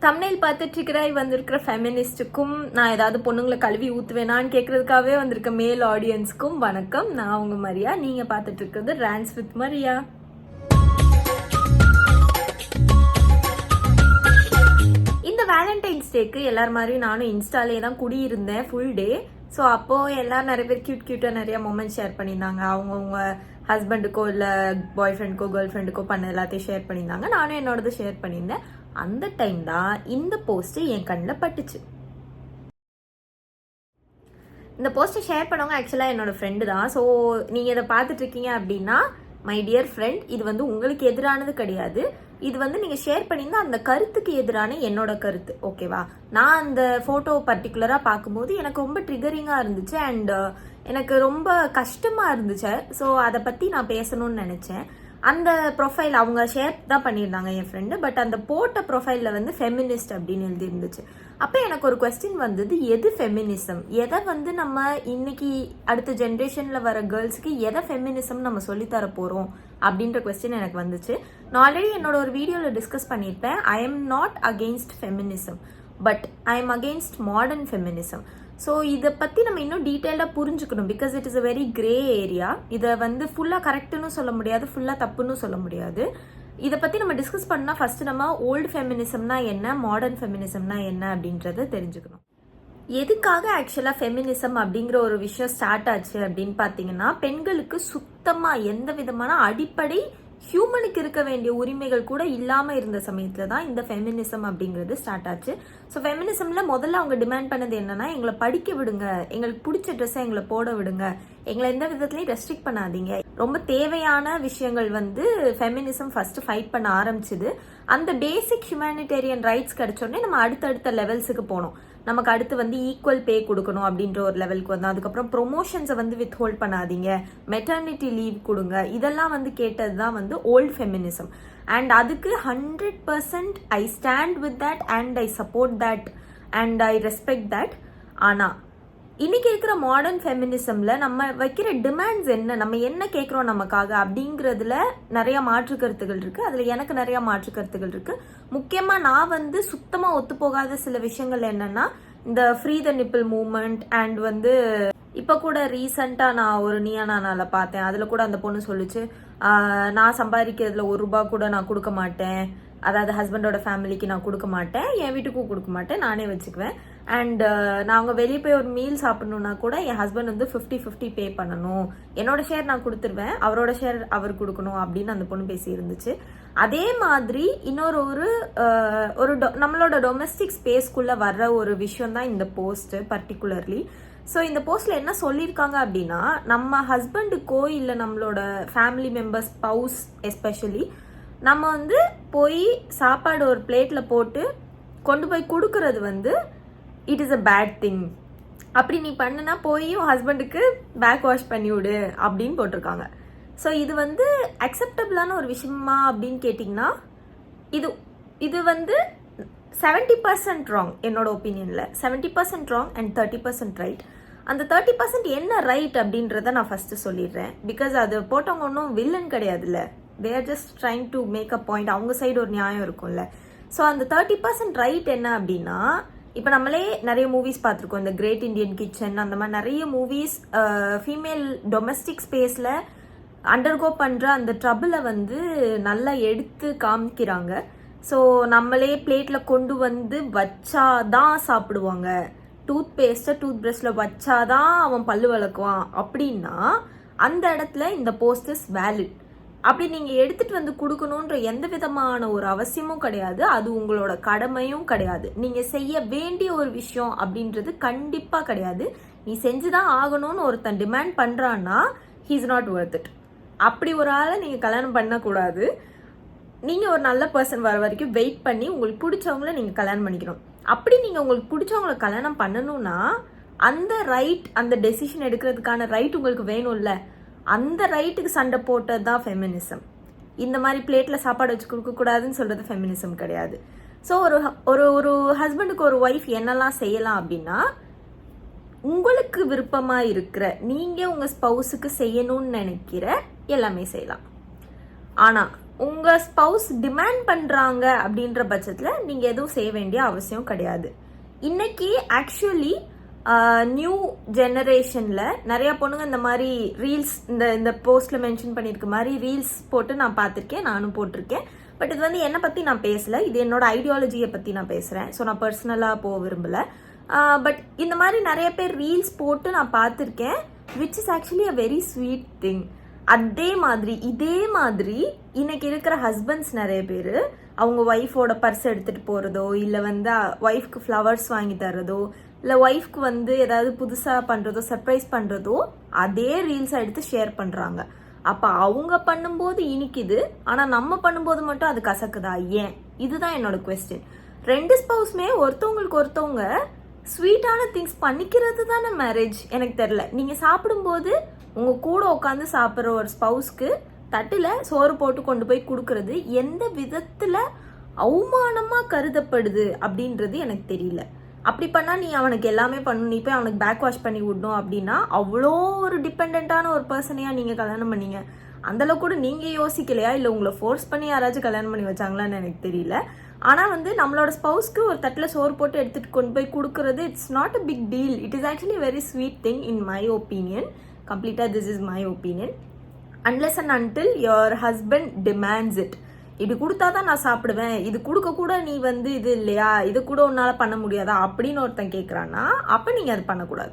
Thumbnail பார்த்துட்டு இருக்கிறாய் வந்திருக்கிற ஃபெமினிஸ்டுக்கும் நான் ஏதாவது பொண்ணுங்களை கழுவி ஊற்றுவேனான்னு கேட்கறதுக்காகவே வந்திருக்க மேல் ஆடியன்ஸ்க்கும் வணக்கம். நான் உங்க மரியா. நீங்க பார்த்துட்டு இருக்கிறது ரான்ஸ் வித் மரியா. இந்த வேலண்டைன்ஸ் டேக்கு எல்லாரும் மாதிரியும் நானும் இன்ஸ்டாலே தான் குடியிருந்தேன் ஃபுல் டே. ஸோ அப்போ எல்லாரும் நிறைய பேர் கியூட்டா நிறைய மொமெண்ட்ஸ் ஷேர் பண்ணியிருந்தாங்க. அவங்கவுங்க ஹஸ்பண்டுக்கோ இல்லை பாய் ஃப்ரெண்டுக்கோ கேர்ள் ஃப்ரெண்டுக்கோ பண்ண எல்லாத்தையும் ஷேர் பண்ணியிருந்தாங்க. நானும் என்னோடது ஷேர் பண்ணியிருந்தேன். அந்த டைம் தான் இந்த போஸ்ட் என் கண்ணில் பட்டுச்சு. இந்த போஸ்ட்டை ஷேர் பண்ணவங்க ஆக்சுவலாக என்னோட ஃப்ரெண்டு தான். ஸோ நீங்கள் இதை பார்த்துட்டு இருக்கீங்க அப்படின்னா மை டியர் ஃப்ரெண்ட், இது வந்து உங்களுக்கு எதிரானது கிடையாது. இது வந்து நீங்கள் ஷேர் பண்ணியிருந்தா அந்த கருத்துக்கு எதிரான என்னோட கருத்து, ஓகேவா? நான் அந்த ஃபோட்டோ பர்டிகுலராக பார்க்கும்போது எனக்கு ரொம்ப ட்ரிகரிங்காக இருந்துச்சு அண்ட் எனக்கு ரொம்ப கஷ்டமாக இருந்துச்சு. ஸோ அதை பற்றி நான் பேசணும்னு நினச்சேன். அந்த ப்ரொஃபைல் அவங்க ஷேர் தான் பண்ணியிருந்தாங்க என் ஃப்ரெண்டு. பட் அந்த போட்ட ப்ரொஃபைலில் வந்து ஃபெமினிஸ்ட் அப்படின்னு எழுதிருந்துச்சு. அப்போ எனக்கு ஒரு கொஸ்டின் வந்தது, எது ஃபெமினிசம்? எதை வந்து நம்ம இன்னைக்கு அடுத்த ஜென்ரேஷனில் வர கேர்ள்ஸுக்கு எதை ஃபெமினிசம் நம்ம சொல்லித்தர போகிறோம் அப்படின்ற கொஸ்டின் எனக்கு வந்துச்சு. நான் ஆல்ரெடி என்னோட ஒரு வீடியோவில் டிஸ்கஸ் பண்ணியிருப்பேன். ஐ am not against feminism, but I am against modern feminism. So இதை பற்றி நம்ம இன்னும் டீட்டெயிலாக புரிஞ்சுக்கணும். Because it is a very grey area. இதை வந்து ஃபுல்லாக கரெக்டுன்னு சொல்ல முடியாது, ஃபுல்லாக தப்புன்னு சொல்ல முடியாது. இதை பற்றி நம்ம டிஸ்கஸ் பண்ணால் ஃபர்ஸ்ட் நம்ம ஓல்டு ஃபெமினிசம்னா என்ன, மாடர்ன் ஃபெமினிசம்னா என்ன அப்படின்றத தெரிஞ்சுக்கணும். எதுக்காக ஆக்சுவலாக ஃபெமினிசம் அப்படிங்கிற ஒரு விஷயம் ஸ்டார்ட் ஆச்சு அப்படின்னு பார்த்தீங்கன்னா, பெண்களுக்கு சுத்தமாக எந்த விதமான அடிப்படை ஹியூமனுக்கு இருக்க வேண்டிய உரிமைகள் கூட இல்லாமல் இருந்த சமயத்தில் தான் இந்த ஃபெமினிசம் அப்படிங்கிறது ஸ்டார்ட் ஆச்சு. ஸோ ஃபெமினிசம்ல முதல்ல அவங்க டிமாண்ட் பண்ணது என்னன்னா, எங்களை படிக்க விடுங்க, எங்களுக்கு பிடிச்ச ட்ரெஸ்ஸை எங்களை போட விடுங்க, எங்களை எந்த விதத்துலையும் ரெஸ்ட்ரிக்ட் பண்ணாதீங்க. ரொம்ப தேவையான விஷயங்கள் வந்து ஃபெமினிசம் ஃபர்ஸ்ட் ஃபைட் பண்ண ஆரம்பிச்சுது. அந்த பேசிக் ஹியூமனிடேரியன் ரைட்ஸ் கிடைச்சோடனே நம்ம அடுத்தடுத்த லெவல்ஸுக்கு போனோம். நமக்கு அடுத்து வந்து ஈக்குவல் பே கொடுக்கணும் அப்படின்ற ஒரு லெவலுக்கு வந்தோம். அதுக்கப்புறம் ப்ரொமோஷன்ஸை வந்து வித் ஹோல்ட் பண்ணாதீங்க, மெட்டர்னிட்டி லீவ் கொடுங்க, இதெல்லாம் வந்து கேட்டது தான் வந்து ஓல்டு ஃபெமினிசம். அண்ட் அதுக்கு 100% I stand with that and I support that and I respect that. ஆனால் இன்னைக்கு இருக்கிற மாடர்ன் ஃபெமினிசம்ல நம்ம வைக்கிற டிமாண்ட்ஸ் என்ன, நம்ம என்ன கேட்குறோம் நமக்காக அப்படிங்கிறதுல நிறைய மாற்று கருத்துகள் இருக்கு. அதுல எனக்கு நிறைய மாற்று கருத்துகள் இருக்கு. முக்கியமா நான் வந்து சுத்தமா ஒத்து போகாத சில விஷயங்கள் என்னன்னா, இந்த free the nibble movement and வந்து இப்ப கூட ரீசெண்டா நான் ஒரு நியானால பார்த்தேன். அதுல கூட அந்த பொண்ணு சொல்லுச்சு, நான் சம்பாதிக்கிறதுல ₹1 கூட நான் கொடுக்க மாட்டேன், அதாவது ஹஸ்பண்டோட ஃபேமிலிக்கு நான் கொடுக்க மாட்டேன், என் வீட்டுக்கும் கொடுக்க மாட்டேன், நானே வச்சுக்குவேன். அண்ட் நான் அவங்க வெளியே போய் ஒரு மீல் சாப்பிடணும்னா கூட என் ஹஸ்பண்ட் வந்து 50-50 பே பண்ணணும், என்னோட ஷேர் நான் கொடுத்துருவேன், அவரோட ஷேர் அவர் கொடுக்கணும் அப்படின்னு அந்த பொண்ணு பேசி இருந்துச்சு. அதே மாதிரி இன்னொரு ஒரு நம்மளோட டொமஸ்டிக் ஸ்பேஸ்க்குள்ள வர்ற ஒரு விஷயம் தான் இந்த போஸ்ட் பர்டிகுலர்லி. ஸோ இந்த போஸ்ட்ல என்ன சொல்லியிருக்காங்க அப்படின்னா, நம்ம ஹஸ்பண்டுக்கோ இல்லை நம்மளோட ஃபேமிலி மெம்பர்ஸ், ஸ்பவுஸ் எஸ்பெஷலி, நம்ம வந்து போய் சாப்பாடு ஒரு பிளேட்ல போட்டு கொண்டு போய் கொடுக்கறது வந்து it is a bad thing. அப்படி நீ பண்ணுனா போய் ஹஸ்பண்டுக்கு பேக் வாஷ் பண்ணி விடு அப்படின்னு போட்டிருக்காங்க. ஸோ இது வந்து அக்செப்டபிளான ஒரு விஷயமா அப்படின்னு கேட்டிங்கன்னா, இது வந்து 70% ராங் என்னோட ஒப்பீனியன்ல. 70% ராங் அண்ட் 30% ரைட். அந்த 30% என்ன ரைட் அப்படின்றத நான் ஃபர்ஸ்ட் சொல்லிடுறேன். பிகாஸ் அது போட்டவங்க ஒன்றும் வில்லன் கிடையாதுல்ல, they are just trying to make a point. அவங்க சைடு ஒரு நியாயம் இருக்கும்ல. ஸோ அந்த 30% ரைட் என்ன அப்படின்னா, இப்போ நம்மளே நிறைய மூவிஸ் பார்த்துருக்கோம், இந்த கிரேட் இண்டியன் கிச்சன், அந்த மாதிரி நிறைய மூவிஸ் ஃபீமேல் டொமஸ்டிக் ஸ்பேஸில் அண்டர்கோ பண்ணுற அந்த ட்ரபிளை வந்து நல்லா எடுத்து காமிக்கிறாங்க. ஸோ நம்மளே பிளேட்டில் கொண்டு வந்து வச்சாதான் சாப்பிடுவாங்க, டூத் பேஸ்ட்டை டூத் ப்ரஷ்ல வச்சாதான் அவன் பல்லு வளர்க்குவான் அப்படின்னா அந்த இடத்துல இந்த போஸ்ட் இஸ் வேலிட். அப்படி நீங்க எடுத்துட்டு வந்து கொடுக்கணும்ன்ற எந்த விதமான ஒரு அவசியமும் கிடையாது, அது உங்களோட கடமையும் கிடையாது, நீங்க செய்ய வேண்டிய ஒரு விஷயம் அப்படின்றது கண்டிப்பா கிடையாது. நீ செஞ்சுதான் ஆகணும்னு ஒருத்தன் டிமாண்ட் பண்றான்னா he is not Worth it. அப்படி ஒரு ஆளை நீங்க கல்யாணம் பண்ணக்கூடாது. நீங்க ஒரு நல்ல பர்சன் வர வரைக்கும் வெயிட் பண்ணி உங்களுக்கு பிடிச்சவங்கள நீங்க கல்யாணம் பண்ணிக்கணும். அப்படி நீங்க உங்களுக்கு பிடிச்சவங்கள கல்யாணம் பண்ணணும்னா அந்த ரைட், அந்த டெசிஷன் எடுக்கிறதுக்கான ரைட் உங்களுக்கு வேணும்ல, அந்த ரைட்டுக்கு சண்டை போட்டது தான் ஃபெமினிசம். இந்த மாதிரி பிளேட்ல சாப்பாடு வச்சு கொடுக்க கூடாதுன்னு சொல்றது ஃபெமினிசம் கிடையாது. ஸோ ஒரு ஹஸ்பண்டுக்கு ஒரு ஒய்ஃப் என்னெல்லாம் செய்யலாம் அப்படின்னா, உங்களுக்கு விருப்பமா இருக்கிற, நீங்க உங்க ஸ்பவுஸுக்கு செய்யணும்னு நினைக்கிற எல்லாமே செய்யலாம். ஆனா உங்கள் ஸ்பவுஸ் டிமாண்ட் பண்ணுறாங்க அப்படின்ற பட்சத்தில் நீங்கள் எதுவும் செய்ய வேண்டிய அவசியம் கிடையாது. இன்னைக்கு ஆக்சுவலி நியூ ஜெனரேஷனில் நிறைய பொண்ணுங்க இந்த மாதிரி ரீல்ஸ் இந்த போஸ்ட்டில் மென்ஷன் பண்ணியிருக்க மாதிரி ரீல்ஸ் போட்டு நான் பார்த்துருக்கேன், நானும் போட்டிருக்கேன். பட் இது வந்து என்னை பற்றி நான் பேசலை, இது என்னோட ஐடியாலஜியை பற்றி நான் பேசுகிறேன். ஸோ நான் பர்சனலாக போக விரும்பலை. பட் இந்த மாதிரி நிறைய பேர் ரீல்ஸ் போட்டு நான் பார்த்துருக்கேன், which is actually a very sweet thing. இதே மாதிரி இன்னைக்கு இருக்கிற ஹஸ்பண்ட்ஸ் நிறைய பேர் அவங்க ஒய்ஃபோட பர்ஸ் எடுத்துகிட்டு போகிறதோ, இல்லை வந்து ஒய்ஃப்க்கு ஃப்ளவர்ஸ் வாங்கி தரதோ, இல்லை ஒய்ஃப்க்கு வந்து ஏதாவது புதுசாக பண்ணுறதோ, சர்ப்ரைஸ் பண்ணுறதோ அதே ரீல்ஸை எடுத்து ஷேர் பண்ணுறாங்க. அப்போ அவங்க பண்ணும்போது இனிக்குது, ஆனால் நம்ம பண்ணும்போது மட்டும் அது கசக்குதா ஏன்? இதுதான் என்னோட குவெஸ்டின். 2 ஸ்பவுஸ்மே ஒருத்தவங்க ஸ்வீட்டான திங்ஸ் பண்ணிக்கிறது தானே மேரேஜ். எனக்கு தெரியல, நீங்கள் சாப்பிடும்போது உங்கள் கூட உட்காந்து சாப்பிட்ற ஒரு ஸ்பவுஸ்க்கு தட்டில் சோறு போட்டு கொண்டு போய் கொடுக்கறது எந்த விதத்தில் அவமானமாக கருதப்படுது அப்படின்றது எனக்கு தெரியல. அப்படி பண்ணால் நீ அவனுக்கு எல்லாமே பண்ணணும், நீ போய் அவனுக்கு பேக் வாஷ் பண்ணி விடணும் அப்படின்னா அவ்வளோ ஒரு டிபெண்டான ஒரு பர்சனையாக நீங்கள் கல்யாணம் பண்ணீங்க. அந்தளவு கூட நீங்கள் யோசிக்கலையா, இல்லை உங்களை ஃபோர்ஸ் பண்ணி யாராச்சும் கல்யாணம் பண்ணி வச்சாங்களான்னு எனக்கு தெரியல. ஆனால் வந்து நம்மளோட ஸ்பவுஸ்க்கு ஒரு தட்டில் சோறு போட்டு எடுத்துகிட்டு கொண்டு போய் கொடுக்கறது it's not a big deal. It is actually very sweet thing in my opinion. கம்ப்ளீட்டாக this is my opinion. Unless and until your husband demands it. இது கொடுத்தா தான் நான் சாப்பிடுவேன், இது கொடுக்க கூட நீ வந்து இது இல்லையா, இது கூட உன்னால் பண்ண முடியாதா அப்படின்னு ஒருத்தன் கேட்குறான்னா அப்போ நீங்கள் அது பண்ணக்கூடாது.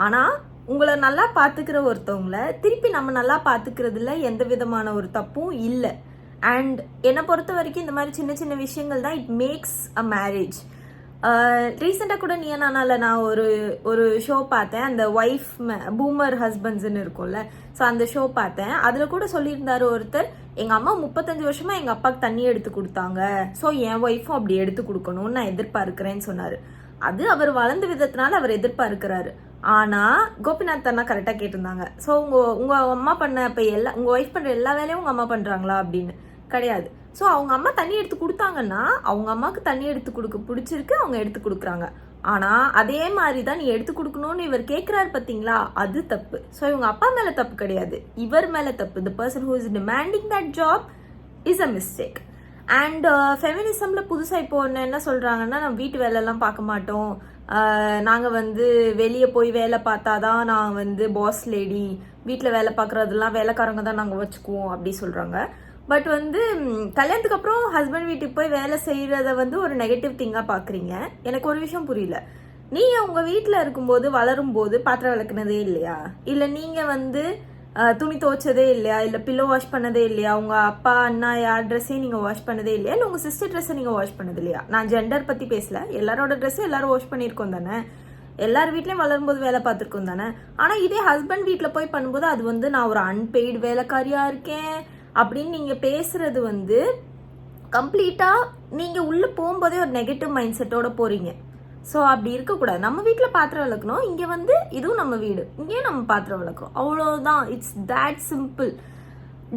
ஆனால் உங்களை நல்லா பார்த்துக்கிற ஒருத்தவங்கள திருப்பி நம்ம நல்லா பார்த்துக்கிறதுல எந்த விதமான ஒரு தப்பும் இல்லை. அண்ட் என்னை பொறுத்த வரைக்கும் இந்த மாதிரி சின்ன சின்ன விஷயங்கள் தான் இட் மேக்ஸ் அ மேரேஜ். ரீசெண்டாக கூட நான் ஒரு ஷோ பார்த்தேன், அந்த ஒய்ஃப் பூமர் ஹஸ்பண்ட்ஸ்ன்னு இருக்கும்ல, ஸோ அந்த ஷோ பார்த்தேன். அதில் கூட சொல்லியிருந்தாரு ஒருத்தர், எங்கள் அம்மா 35 வருஷமாக எங்கள் அப்பாவுக்கு தண்ணி எடுத்து கொடுத்தாங்க, ஸோ என் ஒய்ஃபும் அப்படி எடுத்து கொடுக்கணும்னு நான் எதிர்பார்க்கிறேன்னு சொன்னார். அது அவர் வளர்ந்த விதத்தினால அவர் எதிர்பார்க்கிறாரு. ஆனால் கோபிநாத் அண்ணா கரெக்டாக கேட்டிருந்தாங்க, ஸோ உங்கள் அம்மா பண்ண இப்போ உங்கள் ஒய்ஃப் பண்ணுற எல்லா வேலையும் உங்கள் அம்மா பண்ணுறாங்களா அப்படின்னு. கிடையாது. ஸோ அவங்க அம்மா தண்ணி எடுத்து கொடுத்தாங்கன்னா அவங்க அம்மாவுக்கு தண்ணி எடுத்து கொடுக்க பிடிச்சிருக்கு, அவங்க எடுத்து கொடுக்குறாங்க. ஆனால் அதே மாதிரி தான் நீ எடுத்து கொடுக்கணும்னு இவர் கேட்குறாரு பார்த்தீங்களா, அது தப்பு. ஸோ இவங்க அப்பா மேலே தப்பு கிடையாது, இவர் மேலே தப்பு. The person who is demanding that job is a mistake. And ஃபெமினிசமில் புதுசாக இப்போ ஒன்று என்ன சொல்கிறாங்கன்னா, நம்ம வீட்டு வேலையெல்லாம் பார்க்க மாட்டோம், நாங்கள் வந்து வெளியே போய் வேலை பார்த்தாதான் நான் வந்து பாஸ் லேடி, வீட்டில் வேலை பார்க்குறதெல்லாம் வேலைக்காரங்க தான் நாங்கள் வச்சுக்குவோம் அப்படி சொல்கிறாங்க. பட் வந்து கல்யாணத்துக்கு அப்புறம் ஹஸ்பண்ட் வீட்டுக்கு போய் வேலை செய்கிறத வந்து ஒரு நெகட்டிவ் திங்காக பார்க்குறீங்க. எனக்கு ஒரு விஷயம் புரியல, நீங்கள் உங்கள் வீட்டில் இருக்கும்போது வளரும்போது பாத்திரம் விளக்குனதே இல்லையா, இல்லை நீங்கள் வந்து துணி துவைச்சதே இல்லையா, இல்லை பில்லோ வாஷ் பண்ணதே இல்லையா, உங்கள் அப்பா அண்ணா யார் ட்ரெஸ்ஸையும் நீங்கள் வாஷ் பண்ணதே இல்லையா, இல்லை உங்கள் சிஸ்டர் ட்ரெஸ்ஸை நீங்கள் வாஷ் பண்ணது இல்லையா? நான் ஜெண்டர் பற்றி பேசல, எல்லாரோட ட்ரெஸ்ஸும் எல்லாரும் வாஷ் பண்ணியிருக்கோம் தானே, எல்லார் வீட்லேயும் வளரும்போது வேலை பார்த்துருக்கோம் தானே. ஆனால் இதே ஹஸ்பண்ட் வீட்டில் போய் பண்ணும்போது அது வந்து நான் ஒரு அன்பெய்டு வேலைக்காரியாக இருக்கேன் அப்படின்னு நீங்கள் பேசுறது வந்து கம்ப்ளீட்டாக நீங்கள் உள்ளே போகும்போதே ஒரு நெகட்டிவ் மைண்ட் செட்டோட போகிறீங்க. ஸோ அப்படி இருக்கக்கூடாது. நம்ம வீட்டில் பாத்திரம் விளக்கணும், இங்கே வந்து இதுவும் நம்ம வீடு, இங்கேயும் நம்ம பாத்திரம் விளக்குறோம், அவ்வளோதான். It's that simple.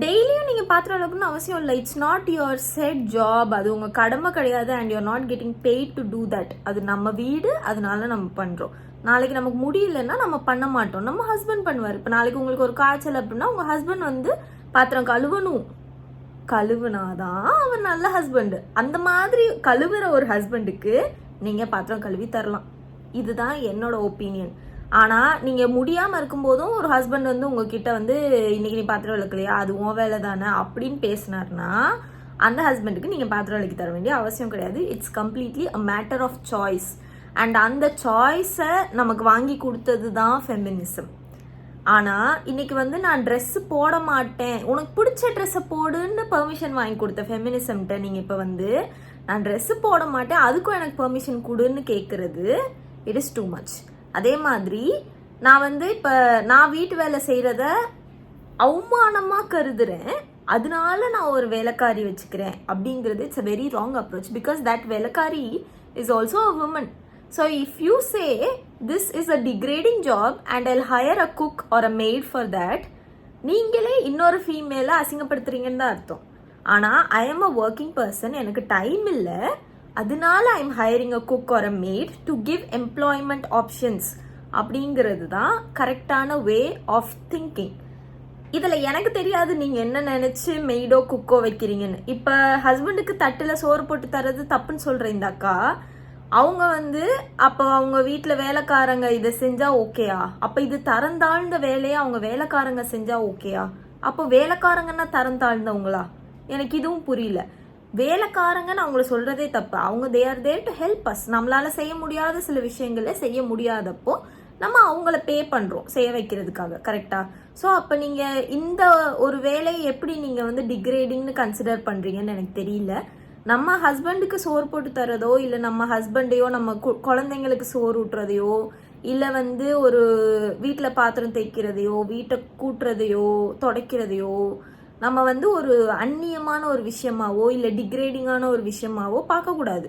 டெய்லியும் நீங்கள் பாத்திரம் விளக்கணும்னு அவசியம் இல்லை. It's not your set job, அது உங்கள் கடமை கிடையாது. And you're not getting paid to do that. அது நம்ம வீடு, அதனால நம்ம பண்ணுறோம். நாளைக்கு நமக்கு முடியலன்னா நம்ம பண்ண மாட்டோம், நம்ம ஹஸ்பண்ட் பண்ணுவார். இப்போ நாளைக்கு உங்களுக்கு ஒரு காய்ச்சல் அப்படின்னா உங்கள் ஹஸ்பண்ட் வந்து பாத்திரம் கழுவுனாதான் அவர் நல்ல ஹஸ்பண்ட். அந்த மாதிரி கழுவுற ஒரு ஹஸ்பண்டுக்கு நீங்க பாத்திரம் கழுவி தரலாம். இதுதான் என்னோட ஒப்பீனியன். ஆனா நீங்க முடியாம இருக்கும்போதும் ஒரு ஹஸ்பண்ட் வந்து உங்ககிட்ட வந்து இன்னைக்கு நீ பாத்திரம் விளக்கலையா, அது உன் வேலை தானே அப்படின்னு பேசினார்னா அந்த ஹஸ்பண்டுக்கு நீங்க பாத்திரம் விளக்கி தர வேண்டிய அவசியம் கிடையாது. It's completely a matter of choice. And அந்த சாய்ஸை நமக்கு வாங்கி கொடுத்தது தான் ஃபெமினிசம். ஆனால் இன்னைக்கு வந்து நான் ட்ரெஸ்ஸு போட மாட்டேன், உனக்கு பிடிச்ச ட்ரெஸ்ஸை போடுன்னு பெர்மிஷன் வாங்கி கொடுத்த ஃபெமினிசம்கிட்ட நீங்கள் இப்போ வந்து நான் ட்ரெஸ்ஸு போட மாட்டேன் அதுக்கும் எனக்கு பெர்மிஷன் கொடுன்னு கேட்குறது இட் இஸ் டூ மச். அதே மாதிரி நான் வந்து இப்போ நான் வீட்டு வேலை செய்கிறத அவமானமாக கருதுறேன், அதனால நான் ஒரு வேலைக்காரி வச்சுக்கிறேன் அப்படிங்கிறது it's a very wrong approach. Because that வேலைக்காரி is also a woman. So if you say this is a degrading job and I'll hire a cook or a maid for that, நீங்களே இன்னொரு ஃபீமேலை அசிங்கப்படுத்துறீங்கன்னு தான் அர்த்தம். ஆனால் I am a working person, எனக்கு time இல்லை, அதனால I am hiring a cook R a made to give employment options அப்படிங்கிறது தான் கரெக்டான வே ஆஃப் திங்கிங். இதுல எனக்கு தெரியாது நீங்க என்ன நினைச்சு மெய்டோ குக்கோ வைக்கிறீங்கன்னு. இப்ப ஹஸ்பண்டுக்கு தட்டுல சோறு போட்டு தர்றது தப்புன்னு சொல்ற இந்த அக்கா, அவங்க வந்து அப்ப அவங்க வீட்டுல வேலைக்காரங்க இதை செஞ்சா ஓகேயா? அப்ப இது தரம் தாழ்ந்த வேலையை அவங்க வேலைக்காரங்க செஞ்சா ஓகேயா? அப்போ வேலைக்காரங்கன்னா தரம் தாழ்ந்தவங்களா? எனக்கு இதுவும் புரியல. வேலைக்காரங்கன்னு அவங்கள சொல்றதே தப்பு. அவங்க they are there to help us. நம்மளால செய்ய முடியாத சில விஷயங்களை செய்ய முடியாதப்போ நம்ம அவங்கள பே பண்றோம் செய்ய வைக்கிறதுக்காக, கரெக்டா? ஸோ அப்போ நீங்க இந்த ஒரு வேலையை எப்படி நீங்க வந்து டிகிரேடிங்னு கன்சிடர் பண்றீங்கன்னு எனக்கு தெரியல. நம்ம ஹஸ்பண்டுக்கு சோறு போட்டு தரதோ, இல்லை நம்ம ஹஸ்பண்டையோ நம்ம குழந்தைங்களுக்கு சோறு ஊட்டுறதையோ, இல்லை வந்து ஒரு வீட்டில் பாத்திரம் தேய்க்கிறதையோ, வீட்டை கூட்டுறதையோ, துடைக்கிறதையோ நம்ம வந்து ஒரு அந்நியமான ஒரு விஷயமாவோ இல்லை டிகிரேடிங்கான ஒரு விஷயமாவோ பார்க்கக்கூடாது.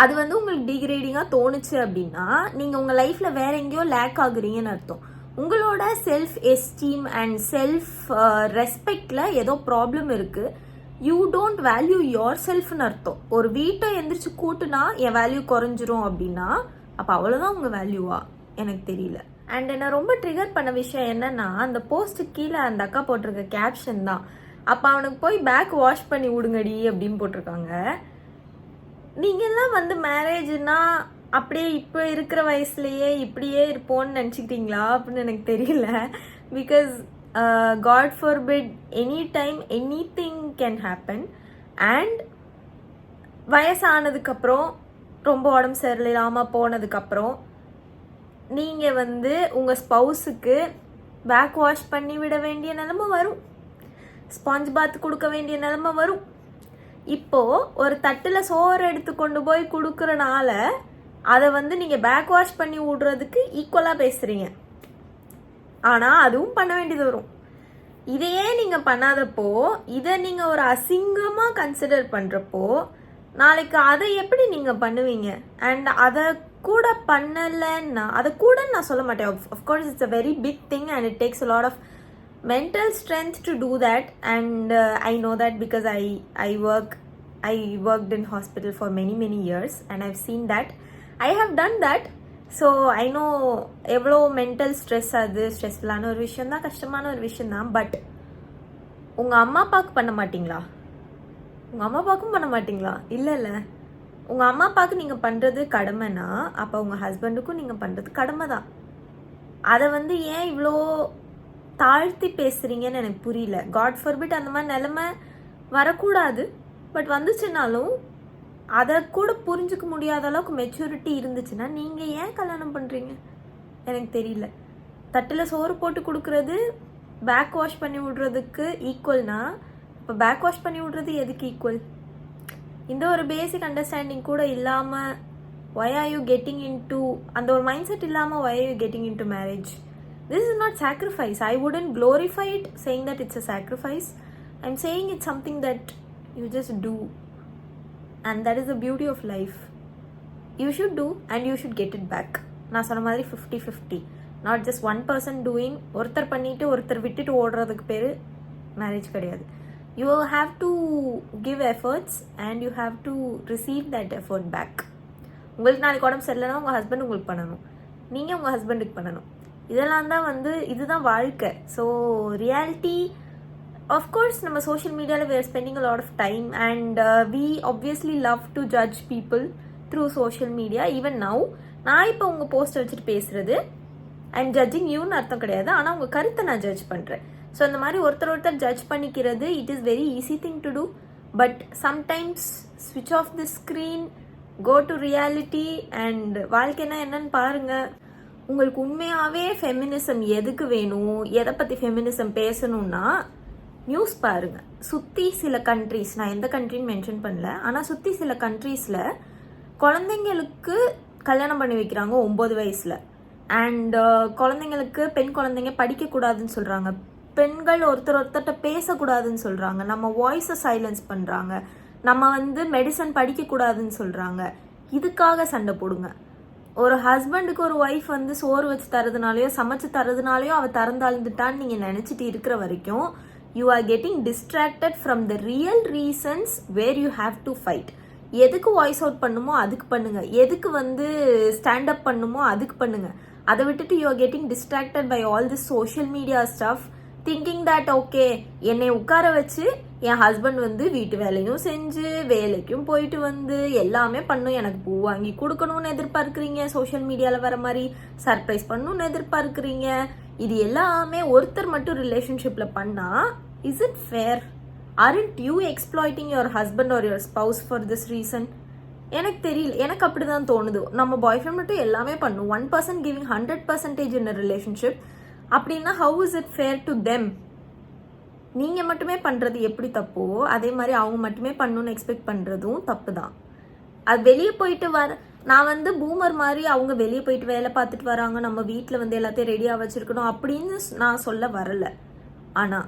அது வந்து உங்களுக்கு டிகிரேடிங்காக தோணுச்சு அப்படின்னா நீங்கள் உங்கள் லைஃப்பில் வேற எங்கேயோ லேக் ஆகுறீங்கன்னு அர்த்தம். உங்களோட செல்ஃப் எஸ்டீம் அண்ட் செல்ஃப் ரெஸ்பெக்டில் ஏதோ ப்ராப்ளம் இருக்குது. யூ டோன்ட் வேல்யூ யோர் செல்ஃப்னு அர்த்தம். ஒரு வீட்டை எந்திரிச்சு கூட்டுனா என் வேல்யூ குறைஞ்சிரும் அப்படின்னா அப்போ அவ்வளோதான் உங்கள் வேல்யூவா? எனக்கு தெரியல. அண்ட் என்ன ரொம்ப ட்ரிகர் பண்ண விஷயம் என்னன்னா, அந்த போஸ்ட் கீழே அந்த அக்கா போட்டிருக்க கேப்ஷன் தான். அப்போ அவனுக்கு போய் பேக் வாஷ் பண்ணி விடுங்கடி அப்படின்னு போட்டிருக்காங்க. நீங்கெல்லாம் வந்து மேரேஜ்னா அப்படியே இப்போ இருக்கிற வயசுலயே இப்படியே இருப்போன்னு நினச்சிக்கிட்டீங்களா அப்படின்னு எனக்கு தெரியல. Because god forbid, any time anything can happen. And வயசானதுக்கப்புறம் ரொம்ப உடம்பு சரியில்லாமல் போனதுக்கப்புறம் நீங்கள் வந்து உங்கள் ஸ்பவுஸுக்கு பேக் வாஷ் பண்ணி விட வேண்டிய நிலைமை வரும், ஸ்பாஞ்ச் பாத் கொடுக்க வேண்டிய நிலைமை வரும். இப்போ ஒரு தட்டில் சோறு எடுத்து கொண்டு போய் கொடுக்குறனால அதை வந்து நீங்கள் பேக் வாஷ் பண்ணி விடுறதுக்கு ஈக்குவலாக பேசுகிறீங்க. ஆனால் அதுவும் பண்ண வேண்டியது வரும். இதையே நீங்கள் பண்ணாதப்போ, இதை நீங்கள் ஒரு அசிங்கமாக கன்சிடர் பண்ணுறப்போ நாளைக்கு அதை எப்படி நீங்கள் பண்ணுவீங்க? அண்ட் அதை கூட பண்ணலைன்னா, அதை கூட நான் சொல்ல மாட்டேன். Of course it's a very big thing and it takes a lot of mental strength to do that, and I know that because I worked in hospital for many years and I've seen that, I have done that. So I know எவ்வளோ mental stress, அது ஸ்ட்ரெஸ்ஃபுல்லான ஒரு விஷயம் தான், கஷ்டமான ஒரு விஷயம் தான். But உங்கள் அம்மா அப்பாவுக்கு பண்ண மாட்டிங்களா? உங்கள் அம்மா அப்பாவுக்கும் பண்ண மாட்டிங்களா? இல்லை. உங்கள் அம்மா அப்பாவுக்கு நீங்கள் பண்ணுறது கடமைனா அப்போ உங்கள் ஹஸ்பண்டுக்கும் நீங்கள் பண்ணுறது கடமை தான். அதை வந்து ஏன் இவ்வளோ தாழ்த்தி பேசுறீங்கன்னு எனக்கு புரியல. காட் ஃபார்பிட் அந்த மாதிரி நிலைமை வரக்கூடாது. பட் வந்துச்சுனாலும் அதை கூட புரிஞ்சுக்க முடியாத அளவுக்கு மெச்சூரிட்டி இருந்துச்சுன்னா நீங்கள் ஏன் கல்யாணம் பண்ணுறீங்க? எனக்கு தெரியல. தட்டில் சோறு போட்டு கொடுக்கறது பேக் வாஷ் பண்ணி விடுறதுக்கு ஈக்குவல்னா இப்போ பேக் வாஷ் பண்ணி விடுறது எதுக்கு ஈக்குவல்? இந்த ஒரு பேசிக் அண்டர்ஸ்டாண்டிங் கூட இல்லாமல் why are you getting into அந்த ஒரு மைண்ட் செட் இல்லாமல் why are you getting into marriage? This is not sacrifice. I wouldn't glorify it saying that it's a sacrifice. I'm saying it's something that you just do. And that is the beauty of life. You should do and you should get it back. நான் சொன்ன மாதிரி 50-50. Not just one person doing. ஒருத்தர் பண்ணிட்டு ஒருத்தர் விட்டுட்டு ஓடுறதுக்கு பேர் marriage கிடையாது. You have to give efforts and you have to receive that effort back. உங்களுக்கு நாளைக்கு உடம்பு சரியில்லைன்னா உங்கள் ஹஸ்பண்ட் உங்களுக்கு பண்ணணும், நீங்கள் உங்கள் ஹஸ்பண்டுக்கு பண்ணணும். இதெல்லாம் தான் வந்து இதுதான் வாழ்க்கை. ஸோ ரியாலிட்டி, ஆஃப்கோர்ஸ் நம்ம சோஷியல் மீடியாவில் we are spending a lot of time and we obviously love to judge people through social media. even now நான் இப்போ உங்கள் போஸ்ட்டை வச்சுட்டு பேசுகிறது ஐ எம் ஜட்ஜிங் யூன்னு அர்த்தம் கிடையாது, ஆனால் உங்கள் கருத்தை நான் ஜட்ஜ் பண்ணுறேன். ஸோ இந்த மாதிரி ஒருத்தர் ஜட்ஜ் பண்ணிக்கிறது it is very easy thing to do. But sometimes ஸ்விட்ச் off the screen, go to reality and வாழ்க்கைனா என்னன்னு பாருங்கள். உங்களுக்கு உண்மையாகவே ஃபெமினிசம் எதுக்கு வேணும், எதை பற்றி ஃபெமினிசம் பேசணும்னா நியூஸ் பாருங்கள். சுற்றி சில கண்ட்ரீஸ், நான் எந்த கண்ட்ரின்னு மென்ஷன் பண்ணல, ஆனால் சுற்றி சில கண்ட்ரீஸில் குழந்தைங்களுக்கு கல்யாணம் பண்ணி வைக்கிறாங்க 9 வயசில். அண்ட் குழந்தைங்களுக்கு, பெண் குழந்தைங்க படிக்கக்கூடாதுன்னு சொல்கிறாங்க, பெண்கள் ஒருத்தர்கிட்ட பேசக்கூடாதுன்னு சொல்கிறாங்க, நம்ம வாய்ஸை சைலன்ஸ் பண்ணுறாங்க, நம்ம வந்து மெடிசன் படிக்கக்கூடாதுன்னு சொல்கிறாங்க. இதுக்காக சண்டை போடுங்க. ஒரு ஹஸ்பண்டுக்கு ஒரு ஒய்ஃப் வந்து சோறு வச்சு தரதுனாலையோ சமைச்சு தரதுனாலையோ அவள் திறந்தாழ்ந்துட்டான்னு நீங்கள் நினச்சிட்டு இருக்கிற வரைக்கும் you are getting distracted from the real reasons where you have to fight. எதுக்கு வாய்ஸ் அவுட் பண்ணுமோ அதுக்கு பண்ணுங்க, எதுக்கு வந்து ஸ்டாண்ட் அப் பண்ணுமோ அதுக்கு பண்ணுங்க. அதை விட்டுட்டு you are getting distracted by all this social media stuff. Thinking that okay என்னை உட்கார வச்சு என் ஹஸ்பண்ட் வந்து வீட்டு வேலையும் செஞ்சு வேலைக்கும் போயிட்டு வந்து எல்லாமே பண்ணும், எனக்கு பூ வாங்கி கொடுக்கணும்னு எதிர்பார்க்குறீங்க, சோஷியல் மீடியாவில் வர மாதிரி சர்ப்ரைஸ் பண்ணணும்னு எதிர்பார்க்குறீங்க. இது எல்லாமே ஒருத்தர் மட்டும் ரிலேஷன்ஷிப்பில் பண்ணால் is it fair? aren't you exploiting your husband or your spouse for this reason? எனக்கு தெரியல, எனக்கு அப்படிதான் தோணுது. நம்ம பாய் ஃப்ரெண்ட் மட்டும் எல்லாமே பண்ணும், 1% கிவிங் 100% in a relationship அப்படின்னா how is it fair to them? நீங்கள் மட்டுமே பண்ணுறது எப்படி தப்போ அதே மாதிரி அவங்க மட்டுமே பண்ணணும்னு எக்ஸ்பெக்ட் பண்ணுறதும் தப்பு தான். அது வெளியே போயிட்டு நான் வந்து பூமர் மாதிரி அவங்க வெளியே போயிட்டு வேலை பார்த்துட்டு வராங்க, நம்ம வீட்டில் வந்து எல்லாத்தையும் ரெடியாக வச்சுருக்கணும் அப்படின்னு நான் சொல்ல வரலை. ஆனால்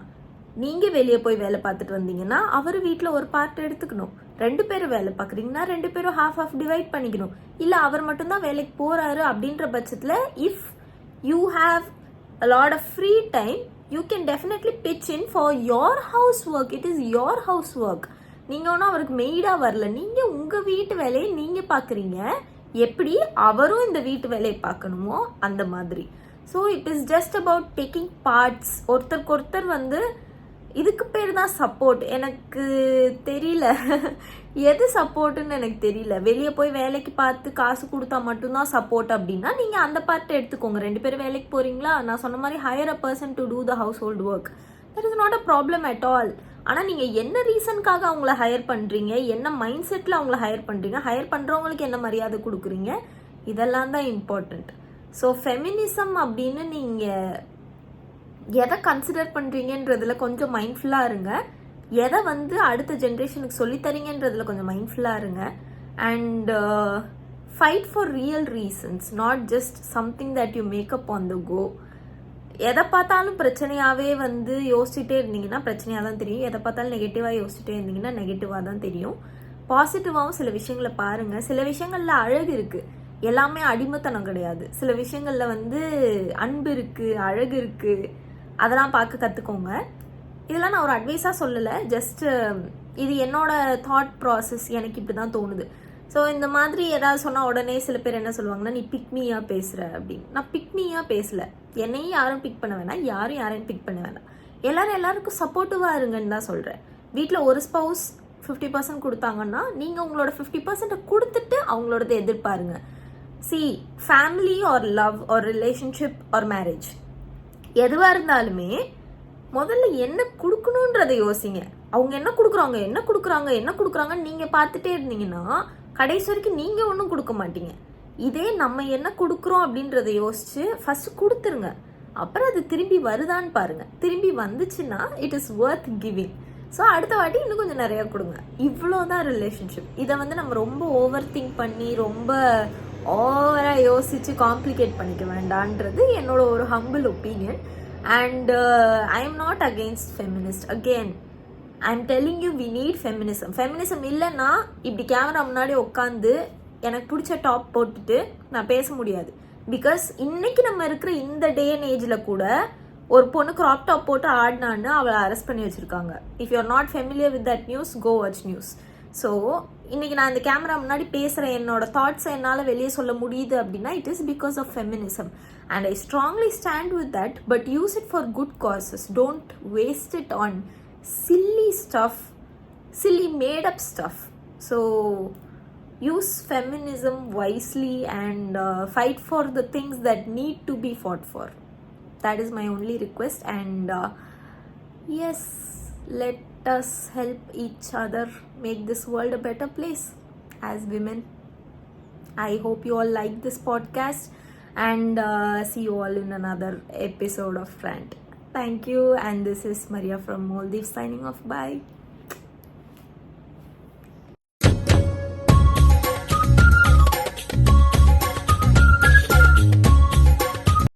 நீங்கள் வெளியே போய் வேலை பார்த்துட்டு வந்தீங்கன்னா அவர் வீட்டில் ஒரு பார்ட் எடுத்துக்கணும். 2 பேரும் வேலை பார்க்குறீங்கன்னா 2 பேரும் half டிவைட் பண்ணிக்கணும். இல்லை அவர் மட்டும்தான் வேலைக்கு போகிறாரு அப்படின்ற பட்சத்தில் if you have a lot of free time, you can definitely pitch in for your housework. It is your housework. நீங்கள் ஒன்றும் அவருக்கு மெய்டாக வரல, நீங்கள் உங்கள் வீட்டு வேலையை நீங்கள் பார்க்குறீங்க, எப்படி அவரும் இந்த வீட்டு வேலையை பார்க்கணுமோ அந்த மாதிரி. So it is just about taking parts. ஒருத்தருக்கு ஒருத்தர் வந்து இதுக்கு பேர் தான் சப்போர்ட். எனக்கு தெரியல எது சப்போர்ட்டுன்னு எனக்கு தெரியல. வெளியே போய் வேலைக்கு பார்த்து காசு கொடுத்தா மட்டும்தான் சப்போர்ட் அப்படின்னா நீங்கள் அந்த பார்ட்டை எடுத்துக்கோங்க. 2 பேரும் வேலைக்கு போகிறீங்களா, நான் சொன்ன மாதிரி hire a person to do the household work, that is not a problem at all. ஆனால் நீங்கள் என்ன ரீசனுக்காக அவங்கள ஹையர் பண்ணுறீங்க, என்ன மைண்ட் செட்டில் அவங்கள ஹையர் பண்ணுறீங்க, ஹையர் பண்ணுறவங்களுக்கு என்ன மரியாதை கொடுக்குறீங்க, இதெல்லாம் தான் இம்பார்ட்டண்ட். ஸோ ஃபெமினிசம் அப்படின்னு நீங்கள் எதை கன்சிடர் பண்ணுறீங்கன்றதுல கொஞ்சம் மைண்ட்ஃபுல்லாக இருங்க. எதை வந்து அடுத்த ஜென்ரேஷனுக்கு சொல்லித்தரீங்கன்றதுல கொஞ்சம் மைண்ட்ஃபுல்லாக இருங்க. And fight for real reasons, not just something that you make up on the go. எதை பார்த்தாலும் பிரச்சனையாகவே வந்து யோசிச்சுட்டே இருந்தீங்கன்னா பிரச்சனையாக தான் தெரியும். எதை பார்த்தாலும் நெகட்டிவாக யோசிச்சுட்டே இருந்தீங்கன்னா நெகட்டிவாக தான் தெரியும். பாசிட்டிவாகவும் சில விஷயங்களை பாருங்கள். சில விஷயங்களில் அழகு இருக்குது, எல்லாமே அடிமைத்தனம் கிடையாது. சில விஷயங்களில் வந்து அன்பு இருக்குது, அழகு இருக்குது, அதெல்லாம் பார்க்க கற்றுக்கோங்க. இதெல்லாம் நான் ஒரு அட்வைஸாக சொல்லலை, ஜஸ்ட் இது என்னோட தாட் ப்ராசஸ், எனக்கு இப்படி தான் தோணுது. ஸோ இந்த மாதிரி ஏதாவது சொன்னால் உடனே சில பேர் என்ன சொல்லுவாங்கன்னா நீ பிக்மியாக பேசுகிற அப்படின்னு. நான் பிக்மியாக பேசலை, என்னையும் யாரும் பிக் பண்ண வேணாம், யாரையும் பிக் பண்ண வேணாம். எல்லாருக்கும் சப்போர்ட்டிவாக இருங்கன்னு தான் சொல்கிறேன். வீட்டில் ஒரு ஸ்பவுஸ் 50% கொடுத்தாங்கன்னா நீங்கள் உங்களோட 50% கொடுத்துட்டு அவங்களோடது எதிர்பாருங்க. See family or love or relationship or marriage எதுவாக இருந்தாலுமே முதல்ல என்ன கொடுக்கணுன்றதை யோசிங்க. அவங்க என்ன கொடுக்குறாங்கன்னு நீங்கள் பார்த்துட்டே இருந்தீங்கன்னா கடைசி வரைக்கும் நீங்கள் ஒன்றும் கொடுக்க மாட்டீங்க. இதே நம்ம என்ன கொடுக்குறோம் அப்படின்றத யோசிச்சு ஃபஸ்ட்டு கொடுத்துருங்க, அப்புறம் அது திரும்பி வருதான்னு பாருங்கள். திரும்பி வந்துச்சுன்னா it is worth giving. So அடுத்த வாட்டி இன்னும் கொஞ்சம் நிறையா கொடுங்க. இவ்வளோதான் ரிலேஷன்ஷிப். இதை வந்து நம்ம ரொம்ப ஓவர் திங்க் பண்ணி ரொம்ப ஓவராக யோசித்து காம்ப்ளிகேட் பண்ணிக்க வேண்டான்றது என்னோட ஒரு humble opinion. And I am not against feminist. Again I am telling you we need feminism. Feminism இல்லைன்னா இப்படி கேமரா முன்னாடி உட்காந்து எனக்கு பிடிச்ச டாப் போட்டுட்டு நான் பேச முடியாது. பிகாஸ் இன்னைக்கு நம்ம இருக்கிற இந்த டே அண்ட் ஏஜில் கூட ஒரு பொண்ணு கிராப் டாப் போட்டு ஆடினான்னு அவளை அரெஸ்ட் பண்ணி வச்சுருக்காங்க. If you are not familiar with that news, go watch news. So இன்னைக்கு நான் இந்த கேமரா முன்னாடி பேசுகிறேன், என்னோட தாட்ஸை என்னால் வெளியே சொல்ல முடியுது அப்படின்னா it is because of feminism. And I strongly stand with that. But use it for good causes. Don't waste it on silly stuff, silly made up stuff. So use feminism wisely and fight for the things that need to be fought for. That is my only request. And yes, let us help each other make this world a better place as women. I hope you all like this podcast, and see you all in another episode of Rant. Thank you, and this is Maria from Maldives signing off. Bye.